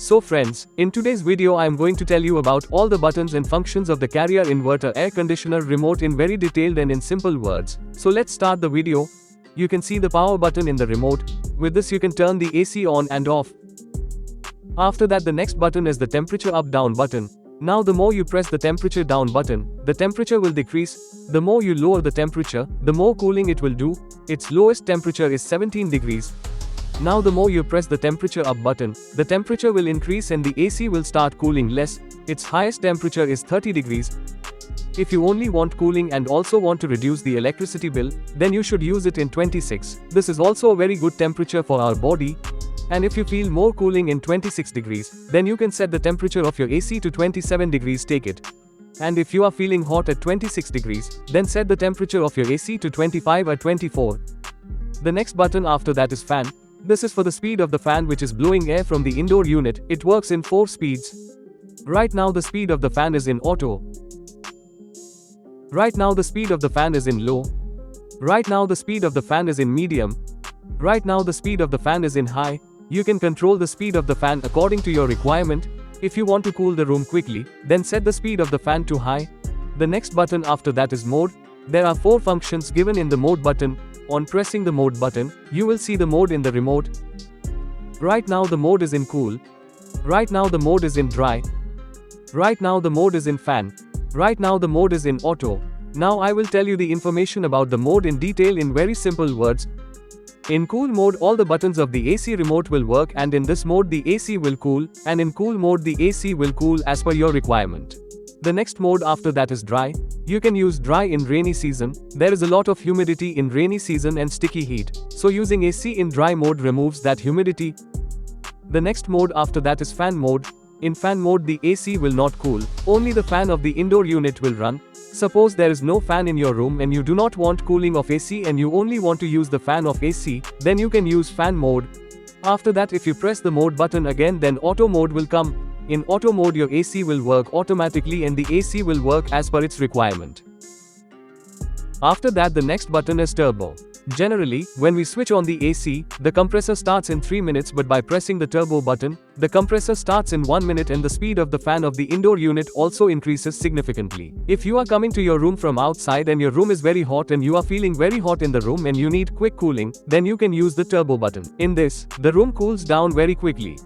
So friends, in today's video I am going to tell you about all the buttons and functions of the Carrier Inverter Air Conditioner remote in very detailed and in simple words. So let's start the video. You can see the power button in the remote. With this you can turn the AC on and off. After that the next button is the temperature up down button. Now the more you press the temperature down button, the temperature will decrease. The more you lower the temperature, the more cooling it will do. Its lowest temperature is 17 degrees. Now the more you press the temperature up button, the temperature will increase and the AC will start cooling less. Its highest temperature is 30 degrees. If you only want cooling and also want to reduce the electricity bill, then you should use it in 26. This is also a very good temperature for our body. And if you feel more cooling in 26 degrees, then you can set the temperature of your AC to 27 degrees, take it. And if you are feeling hot at 26 degrees, then set the temperature of your AC to 25 or 24. The next button after that is fan. This is for the speed of the fan which is blowing air from the indoor unit. It works in 4 speeds. Right now the speed of the fan is in auto. Right now the speed of the fan is in low. Right now the speed of the fan is in medium. Right now the speed of the fan is in high. You can control the speed of the fan according to your requirement. If you want to cool the room quickly, then set the speed of the fan to high. The next button after that is mode. There are 4 functions given in the mode button. On pressing the mode button, you will see the mode in the remote. Right now the mode is in cool. Right now the mode is in dry. Right now the mode is in fan. Right now the mode is in auto. Now I will tell you the information about the mode in detail in very simple words. In cool mode all the buttons of the AC remote will work, and in this mode the AC will cool, and in cool mode the AC will cool as per your requirement. The next mode after that is dry. You can use dry in rainy season. There is a lot of humidity in rainy season and sticky heat. So using AC in dry mode removes that humidity. The next mode after that is fan mode. In fan mode the AC will not cool. Only the fan of the indoor unit will run. Suppose there is no fan in your room and you do not want cooling of AC and you only want to use the fan of AC, then you can use fan mode. After that if you press the mode button again, then auto mode will come. In auto mode your AC will work automatically and the AC will work as per its requirement. After that the next button is turbo. Generally, when we switch on the AC, the compressor starts in 3 minutes, but by pressing the turbo button, the compressor starts in 1 minute and the speed of the fan of the indoor unit also increases significantly. If you are coming to your room from outside and your room is very hot and you are feeling very hot in the room and you need quick cooling, then you can use the turbo button. In this, the room cools down very quickly.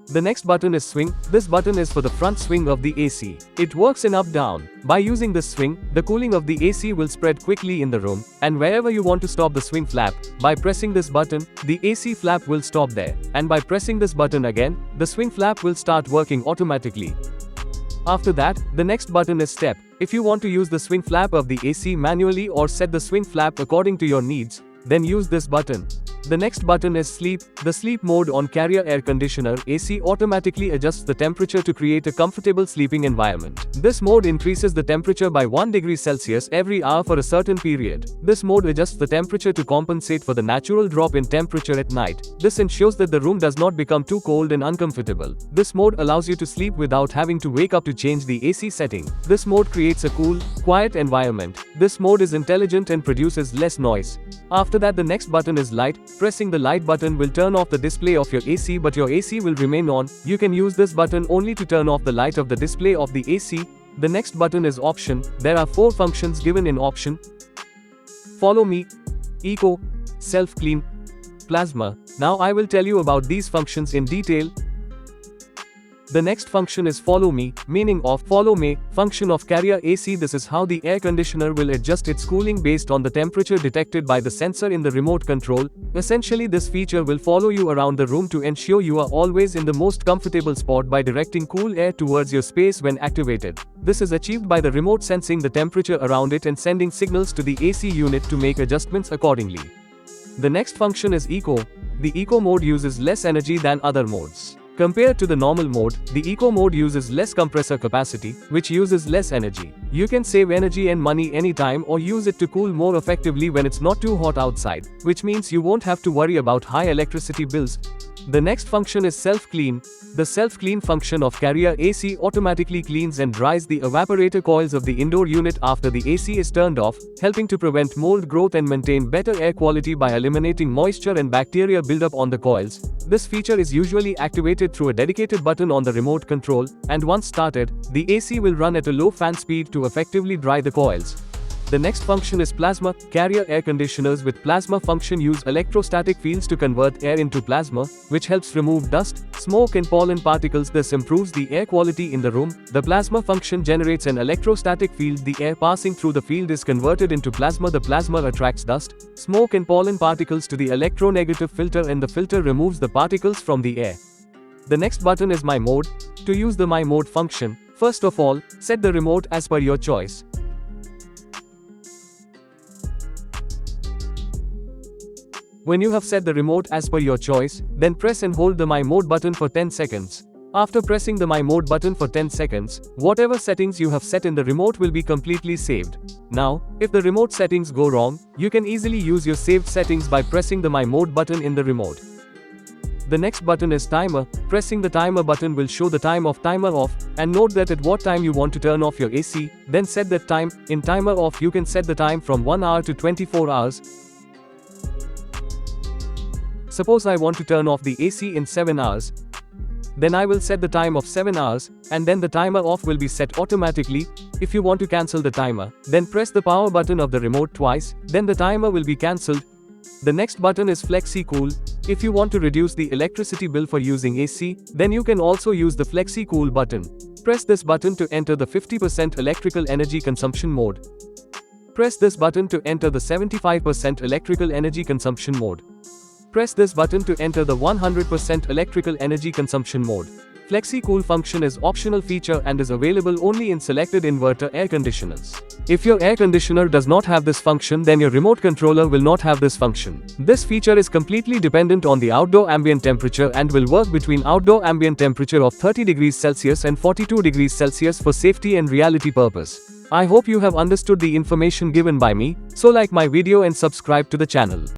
The next button is swing. This button is for the front swing of the AC. It works in up-down. By using this swing, the cooling of the AC will spread quickly in the room, and wherever you want to stop the swing flap, by pressing this button, the AC flap will stop there, and by pressing this button again, the swing flap will start working automatically. After that, the next button is step. If you want to use the swing flap of the AC manually or set the swing flap according to your needs, then use this button. The next button is sleep. The sleep mode on Carrier Air Conditioner AC automatically adjusts the temperature to create a comfortable sleeping environment. This mode increases the temperature by 1 degree Celsius every hour for a certain period. This mode adjusts the temperature to compensate for the natural drop in temperature at night. This ensures that the room does not become too cold and uncomfortable. This mode allows you to sleep without having to wake up to change the AC setting. This mode creates a cool, quiet environment. This mode is intelligent and produces less noise. After that the next button is light. Pressing the light button will turn off the display of your AC, but your AC will remain on. You can use this button only to turn off the light of the display of the AC. The next button is option. There are 4 functions given in option. Follow me, eco, self-clean, plasma. Now I will tell you about these functions in detail. The next function is follow me, meaning of follow me function of Carrier AC. This is how the air conditioner will adjust its cooling based on the temperature detected by the sensor in the remote control. Essentially this feature will follow you around the room to ensure you are always in the most comfortable spot by directing cool air towards your space when activated. This is achieved by the remote sensing the temperature around it and sending signals to the AC unit to make adjustments accordingly. The next function is eco. The eco mode uses less energy than other modes. Compared to the normal mode, the eco mode uses less compressor capacity, which uses less energy. You can save energy and money anytime or use it to cool more effectively when it's not too hot outside, which means you won't have to worry about high electricity bills. The next function is self-clean. The self-clean function of Carrier AC automatically cleans and dries the evaporator coils of the indoor unit after the AC is turned off, helping to prevent mold growth and maintain better air quality by eliminating moisture and bacteria buildup on the coils. This feature is usually activated through a dedicated button on the remote control, and once started, the AC will run at a low fan speed to effectively dry the coils. The next function is plasma. Carrier air conditioners with plasma function use electrostatic fields to convert air into plasma, which helps remove dust, smoke and pollen particles. This improves the air quality in the room. The plasma function generates an electrostatic field. The air passing through the field is converted into plasma. The plasma attracts dust, smoke and pollen particles to the electronegative filter, and the filter removes the particles from the air. The next button is My Mode. To use the My Mode function, first of all, set the remote as per your choice. When you have set the remote as per your choice, then press and hold the My Mode button for 10 seconds. After pressing the My Mode button for 10 seconds, whatever settings you have set in the remote will be completely saved. Now, if the remote settings go wrong, you can easily use your saved settings by pressing the My Mode button in the remote. The next button is Timer. Pressing the Timer button will show the time of timer off, and note that at what time you want to turn off your AC, then set that time. In Timer Off, you can set the time from 1 hour to 24 hours. Suppose I want to turn off the AC in 7 hours. Then I will set the time of 7 hours, and then the timer off will be set automatically. If you want to cancel the timer, then press the power button of the remote twice, then the timer will be cancelled. The next button is Flexi Cool. If you want to reduce the electricity bill for using AC, then you can also use the Flexi Cool button. Press this button to enter the 50% electrical energy consumption mode. Press this button to enter the 75% electrical energy consumption mode. Press this button to enter the 100% electrical energy consumption mode. Flexi Cool function is optional feature and is available only in selected inverter air conditioners. If your air conditioner does not have this function, then your remote controller will not have this function. This feature is completely dependent on the outdoor ambient temperature and will work between outdoor ambient temperature of 30 degrees Celsius and 42 degrees Celsius for safety and reality purpose. I hope you have understood the information given by me, so like my video and subscribe to the channel.